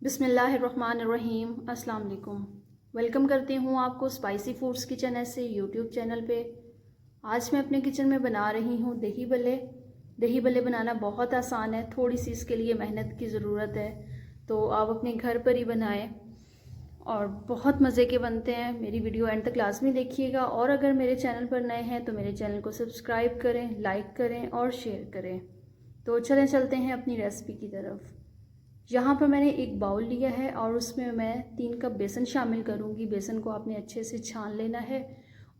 बिस्मिल्लाहिर्रहमानिर्रहीम। अस्सलाम वालेकुम। वेलकम करती हूँ आपको स्पाइसी फूड्स किचन ऐसे यूट्यूब चैनल पे। आज मैं अपने किचन में बना रही हूँ दही भल्ले। दही भल्ले बनाना बहुत आसान है, थोड़ी सी इसके लिए मेहनत की ज़रूरत है, तो आप अपने घर पर ही बनाएं और बहुत मज़े के बनते हैं। मेरी वीडियो एंड तक लाजमी देखिएगा और अगर मेरे चैनल पर नए हैं तो मेरे चैनल को सब्सक्राइब करें, लाइक करें और शेयर करें। तो चलते हैं अपनी रेसिपी की तरफ। यहाँ पर मैंने एक बाउल लिया है और उसमें मैं 3 कप बेसन शामिल करूँगी। बेसन को आपने अच्छे से छान लेना है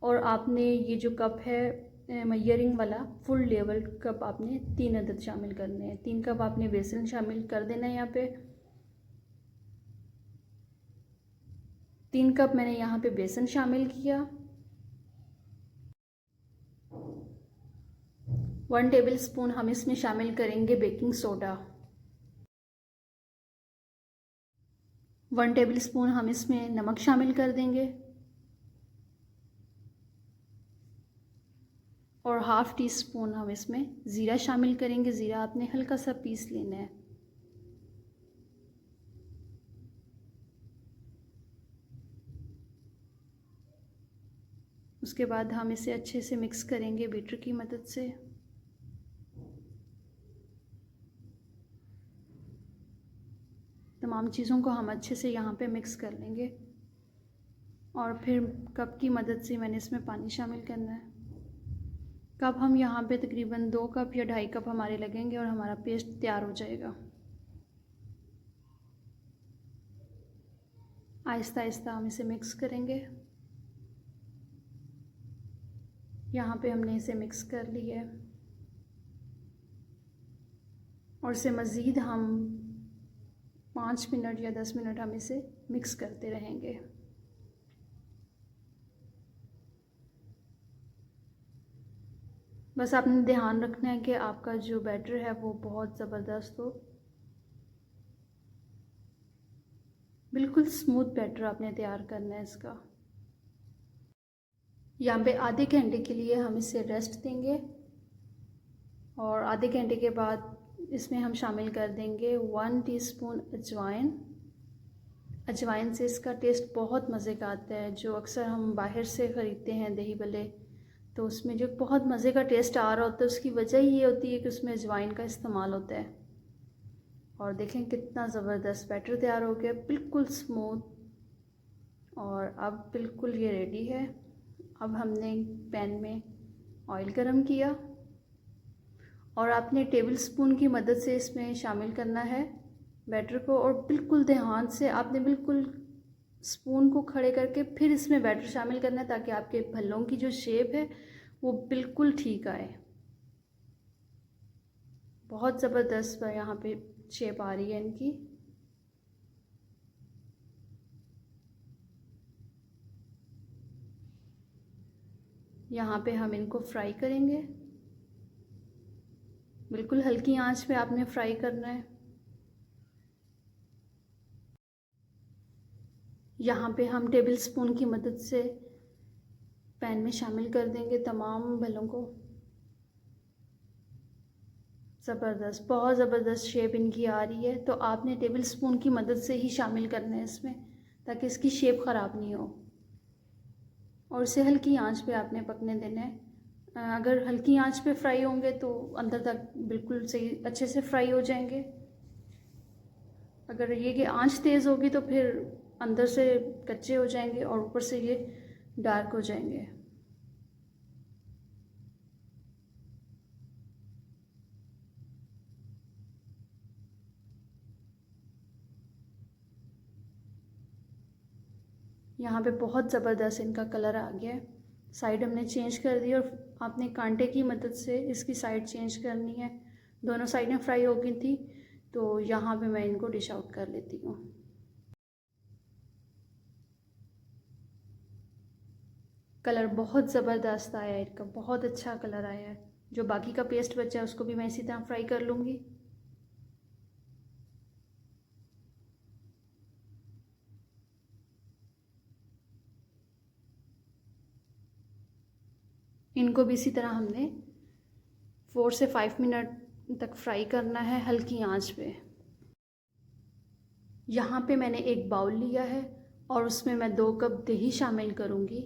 और आपने ये जो कप है मयरिंग वाला फुल लेवल कप आपने 3 अदद शामिल करने हैं। 3 कप आपने बेसन शामिल कर देना है। यहाँ पे 3 कप मैंने यहाँ पे बेसन शामिल किया। 1 टेबल स्पून हम इसमें शामिल करेंगे बेकिंग सोडा। 1 टेबल स्पून हम इसमें नमक शामिल कर देंगे और हाफ़ टी स्पून हम इसमें ज़ीरा शामिल करेंगे। ज़ीरा आपने हल्का सा पीस लेना है। उसके बाद हम इसे अच्छे से मिक्स करेंगे बीटर की मदद से। तमाम चीज़ों को हम अच्छे से यहाँ पे मिक्स कर लेंगे और फिर कप की मदद से मैंने इसमें पानी शामिल करना है। कप हम यहाँ पे तकरीबन 2 कप या 2.5 कप हमारे लगेंगे और हमारा पेस्ट तैयार हो जाएगा। आहिस्ता आहिस्ता हम इसे मिक्स करेंगे। यहाँ पे हमने इसे मिक्स कर लिया है और इसे मज़ीद हम 5 मिनट या 10 मिनट हम इसे मिक्स करते रहेंगे। बस आपने ध्यान रखना है कि आपका जो बैटर है वो बहुत ज़बरदस्त हो, बिल्कुल स्मूथ बैटर आपने तैयार करना है इसका। यहाँ पे आधे घंटे के लिए हम इसे रेस्ट देंगे और आधे घंटे के बाद इसमें हम शामिल कर देंगे 1 टीस्पून अजवाइन। अजवाइन से इसका टेस्ट बहुत मज़े का आता है। जो अक्सर हम बाहर से ख़रीदते हैं दही भल्ले, तो उसमें जो बहुत मज़े का टेस्ट आ रहा होता है उसकी वजह ये होती है कि उसमें अजवाइन का इस्तेमाल होता है। और देखें कितना ज़बरदस्त बैटर तैयार हो गया, बिल्कुल स्मूथ। और अब बिल्कुल ये रेडी है। अब हमने पैन में ऑयल गरम किया और आपने टेबल स्पून की मदद से इसमें शामिल करना है बैटर को और बिल्कुल ध्यान से आपने बिल्कुल स्पून को खड़े करके फिर इसमें बैटर शामिल करना है ताकि आपके भल्लों की जो शेप है वो बिल्कुल ठीक आए। बहुत ज़बरदस्त यहाँ पे शेप आ रही है इनकी। यहाँ पे हम इनको फ्राई करेंगे। बिल्कुल हल्की आंच पे आपने फ्राई करना है। यहाँ पे हम टेबल स्पून की मदद से पैन में शामिल कर देंगे तमाम भल्लों को। ज़बरदस्त, बहुत ज़बरदस्त शेप इनकी आ रही है। तो आपने टेबल स्पून की मदद से ही शामिल करना है इसमें ताकि इसकी शेप ख़राब नहीं हो और इसे हल्की आंच पे आपने पकने देना है। अगर हल्की आंच पे फ्राई होंगे तो अंदर तक बिल्कुल सही अच्छे से फ्राई हो जाएंगे। अगर ये कि आंच तेज़ होगी तो फिर अंदर से कच्चे हो जाएंगे और ऊपर से ये डार्क हो जाएंगे। यहाँ पे बहुत ज़बरदस्त इनका कलर आ गया है। साइड हमने चेंज कर दी और आपने कांटे की मदद से इसकी साइड चेंज करनी है। दोनों साइडें फ्राई हो गई थी तो यहाँ पे मैं इनको डिश आउट कर लेती हूँ। कलर बहुत ज़बरदस्त आया है इनका, बहुत अच्छा कलर आया है। जो बाकी का पेस्ट बचा है उसको भी मैं इसी तरह फ्राई कर लूँगी। इनको भी इसी तरह हमने 4 से 5 मिनट तक फ्राई करना है हल्की आंच पे। यहाँ पे मैंने एक बाउल लिया है और उसमें मैं 2 कप दही शामिल करूँगी।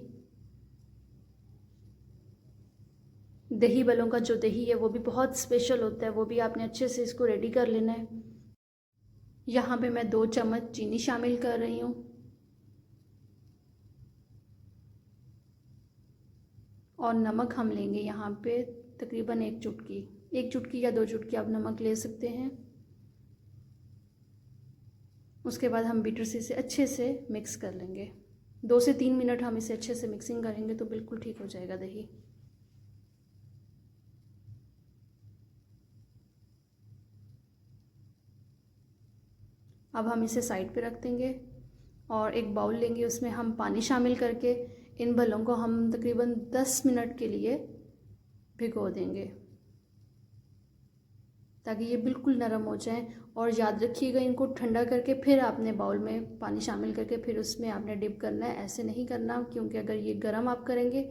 दही बलों का जो दही है वो भी बहुत स्पेशल होता है, वो भी आपने अच्छे से इसको रेडी कर लेना है। यहाँ पे मैं 2 चम्मच चीनी शामिल कर रही हूँ और नमक हम लेंगे यहाँ पे तकरीबन 1 चुटकी या 2 चुटकी आप नमक ले सकते हैं। उसके बाद हम बीटर से इसे अच्छे से मिक्स कर लेंगे। 2 से 3 मिनट हम इसे अच्छे से मिक्सिंग करेंगे तो बिल्कुल ठीक हो जाएगा दही। अब हम इसे साइड पे रख देंगे और एक बाउल लेंगे, उसमें हम पानी शामिल करके इन बलों को हम तकरीबन 10 मिनट के लिए भिगो देंगे ताकि ये बिल्कुल नरम हो जाएं। और याद रखिएगा इनको ठंडा करके फिर आपने बाउल में पानी शामिल करके फिर उसमें आपने डिप करना है। ऐसे नहीं करना क्योंकि अगर ये गर्म आप करेंगे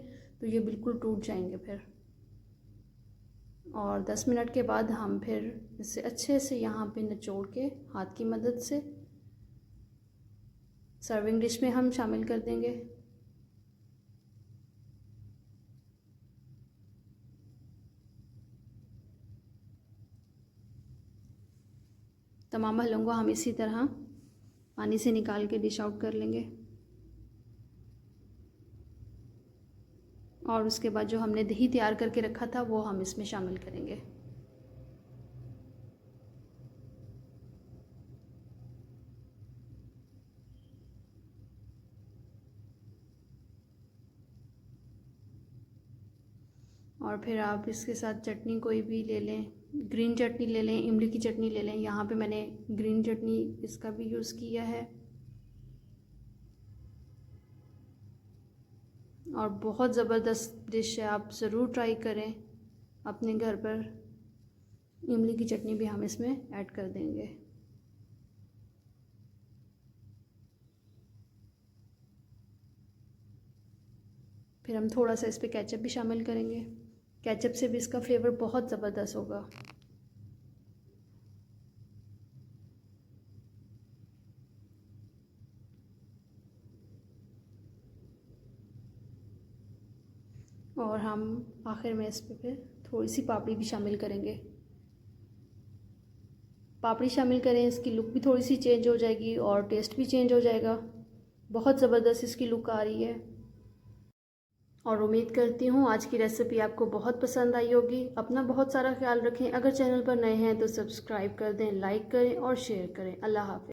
तो ये बिल्कुल टूट जाएंगे फिर। और 10 मिनट के बाद हम फिर इसे अच्छे से यहाँ पे निचोड़ के हाथ की मदद से सर्विंग डिश में हम शामिल कर देंगे। तमाम हलवों को हम इसी तरह पानी से निकाल के डिश आउट कर लेंगे और उसके बाद जो हमने दही तैयार करके रखा था वो हम इसमें शामिल करेंगे। और फिर आप इसके साथ चटनी कोई भी ले लें, ग्रीन चटनी ले लें, इमली की चटनी ले लें। यहाँ पे मैंने ग्रीन चटनी इसका भी यूज़ किया है और बहुत ज़बरदस्त डिश है, आप ज़रूर ट्राई करें अपने घर पर। इमली की चटनी भी हम इसमें ऐड कर देंगे। फिर हम थोड़ा सा इस पर केचप भी शामिल करेंगे। केचप से भी इसका फ्लेवर बहुत ज़बरदस्त होगा। और हम आखिर में इस पर फिर थोड़ी सी पापड़ी भी शामिल करेंगे। पापड़ी शामिल करें, इसकी लुक भी थोड़ी सी चेंज हो जाएगी और टेस्ट भी चेंज हो जाएगा। बहुत ज़बरदस्त इसकी लुक आ रही है और उम्मीद करती हूँ आज की रेसिपी आपको बहुत पसंद आई होगी। अपना बहुत सारा ख्याल रखें। अगर चैनल पर नए हैं तो सब्सक्राइब कर दें, लाइक करें और शेयर करें। अल्लाह हाफ़िज़।